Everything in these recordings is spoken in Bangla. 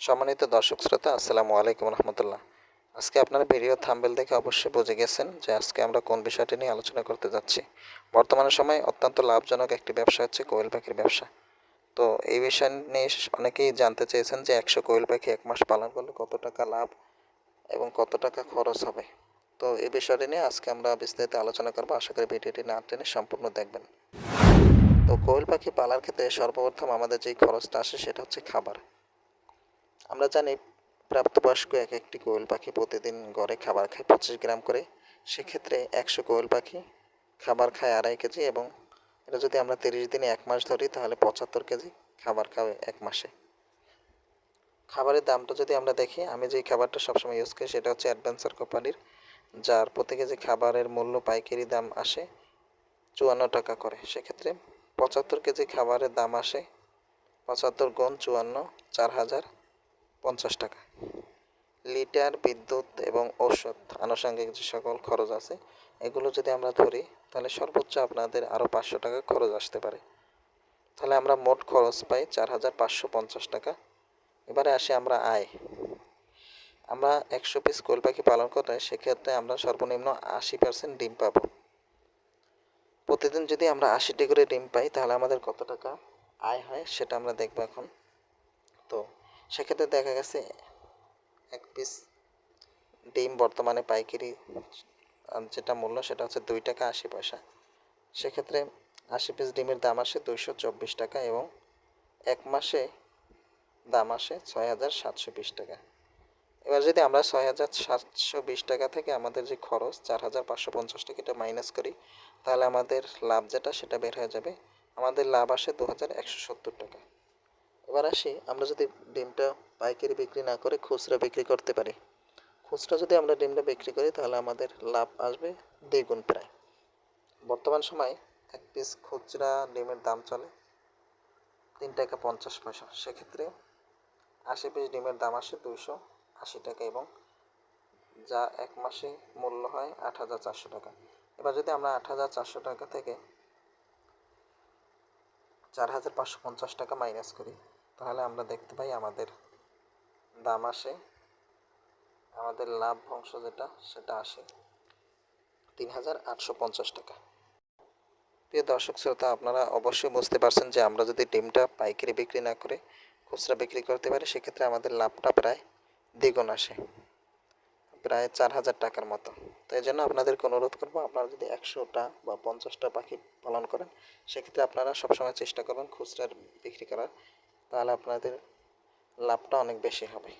সম্মানিত দর্শক শ্রোতা, আসসালামু আলাইকুম রহমতুল্লাহ। আজকে আপনারা ভিডিও থাম্বনেল দেখে অবশ্যই বুঝে গেছেন যে আজকে আমরা কোন বিষয়টি নিয়ে আলোচনা করতে যাচ্ছি। বর্তমানে সময়ে অত্যন্ত লাভজনক একটি ব্যবসা হচ্ছে কোয়েল পাখির ব্যবসা। তো এই বিষয় নিয়ে অনেকেই জানতে চেয়েছেন যে 100 কোয়েল পাখি 1 মাস পালন করলে কত টাকা লাভ এবং কত টাকা খরচ হবে। তো এই বিষয়টি নিয়ে আজকে আমরা বিস্তারিত আলোচনা করবো। আশা করি ভিডিওটি না টেনে সম্পূর্ণ দেখবেন। তো কোয়েল পাখি পালার ক্ষেত্রে সর্বপ্রথম আমাদের যেই খরচটা আসে সেটা হচ্ছে খাবার। আমরা জানি প্রাপ্তবয়স্ক এক একটি কোয়েল পাখি প্রতিদিন গড়ে খাবার খায় 25 গ্রাম করে। সেক্ষেত্রে 100 কোয়েল পাখি খাবার খায় 2.5 কেজি, এবং এটা যদি আমরা 30 দিনে 1 মাস ধরি তাহলে 75 কেজি খাবার খাবে 1 মাসে। খাবারের দামটা যদি আমরা দেখি, আমি যেই খাবারটা সবসময় ইউজ করি সেটা হচ্ছে অ্যাডভেঞ্চার কোম্পানির, যার প্রতি কেজি খাবারের মূল্য পাইকারি দাম আসে 54 টাকা করে। সেক্ষেত্রে 75 কেজি খাবারের দাম আসে 75 গুণ 54, 4050 টাকা। লিটার, বিদ্যুৎ এবং ঔষধ আনুষঙ্গিক যে সকল খরচ আছে এগুলো যদি আমরা ধরি তাহলে সর্বোচ্চ আপনাদের আরও 500 টাকা খরচ আসতে পারে। তাহলে আমরা মোট খরচ পাই 4550 টাকা। এবারে আসি আমরা আয়। আমরা 100 পিস কোয়েল পাখি পালন করলে সেক্ষেত্রে আমরা সর্বনিম্ন 80% ডিম পাবো। প্রতিদিন যদি আমরা 80টি করে ডিম পাই তাহলে আমাদের কত টাকা আয় হয় সেটা আমরা দেখবো এখন। তো সেক্ষেত্রে দেখা গেছে 1 পিস ডিম বর্তমানে পাইকারি যেটা মূল্য সেটা হচ্ছে 2 টাকা 80 পয়সা। সেক্ষেত্রে 80 পিস ডিমের দাম আসে 224 টাকা, এবং 1 মাসে দাম আসে 6720 টাকা। এবার যদি আমরা 6720 টাকা থেকে আমাদের যে খরচ 4550 টাকা এটা মাইনাস করি তাহলে আমাদের লাভ যেটা সেটা বের হয়ে যাবে। আমাদের লাভ আসে 2170 টাকা। এবার আসি, আমরা যদি ডিমটা পাইকারি বিক্রি না করে খুচরা বিক্রি করতে পারি। খুচরা যদি আমরা ডিমটা বিক্রি করি তাহলে আমাদের লাভ আসবে দ্বিগুণ প্রায়। বর্তমান সময়ে 1 পিস খুচরা ডিমের দাম চলে 3 টাকা 50 পয়সা। সেক্ষেত্রে 80 পিস ডিমের দাম আসে 280 টাকা, এবং যা 1 মাসে মূল্য হয় 8400 টাকা। এবার যদি আমরা 8400 টাকা থেকে 4550 টাকা মাইনাস করি তাহলে আমরা দেখতে পাই আমাদের দাম আসে, আমাদের লাভ অংশ যেটা সেটা আসে 3850 টাকা। প্রিয় দর্শক শ্রোতা, আপনারা অবশ্যই বুঝতে পারছেন যে আমরা যদি ডিমটা পাইকারি বিক্রি না করে খুচরা বিক্রি করতে পারি সেক্ষেত্রে আমাদের লাভটা প্রায় দ্বিগুণ আসে, প্রায় 4000 টাকার মতো। তো এই জন্য আপনাদেরকে অনুরোধ করবো, আপনারা যদি 100টা বা 50টা পাখি পালন করেন সেক্ষেত্রে আপনারা সবসময় চেষ্টা করবেন খুচরা বিক্রি করার, তাহলে আপনাদের লাভটা অনেক বেশি হবে।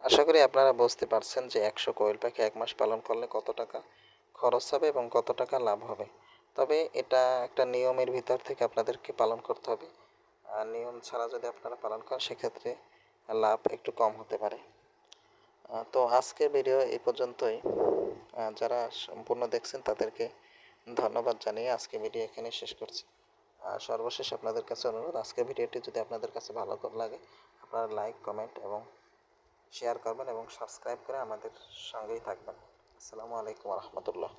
আশা করি আপনারা বুঝতে পারছেন যে 100 কোয়েল পাখি 1 মাস পালন করলে কত টাকা খরচ হবে এবং কত টাকা লাভ হবে। তবে এটা একটা নিয়মের ভিতর থেকে আপনাদেরকে পালন করতে হবে। আর নিয়ম ছাড়া যদি আপনারা পালন করেন সেক্ষেত্রে লাভ একটু কম হতে পারে। তো আজকের ভিডিও এই পর্যন্তই। যারা সম্পূর্ণ দেখছেন তাদেরকে ধন্যবাদ জানিয়ে আজকে ভিডিও এখানে শেষ করছি। আর সর্বশেষ আপনাদের কাছে অনুরোধ, আজকের ভিডিওটি যদি আপনাদের কাছে ভালো লাগে আপনারা লাইক, কমেন্ট এবং শেয়ার করবেন এবং সাবস্ক্রাইব করে আমাদের সঙ্গেই থাকবেন। আসসালামু আলাইকুম রহমতুল্লাহ।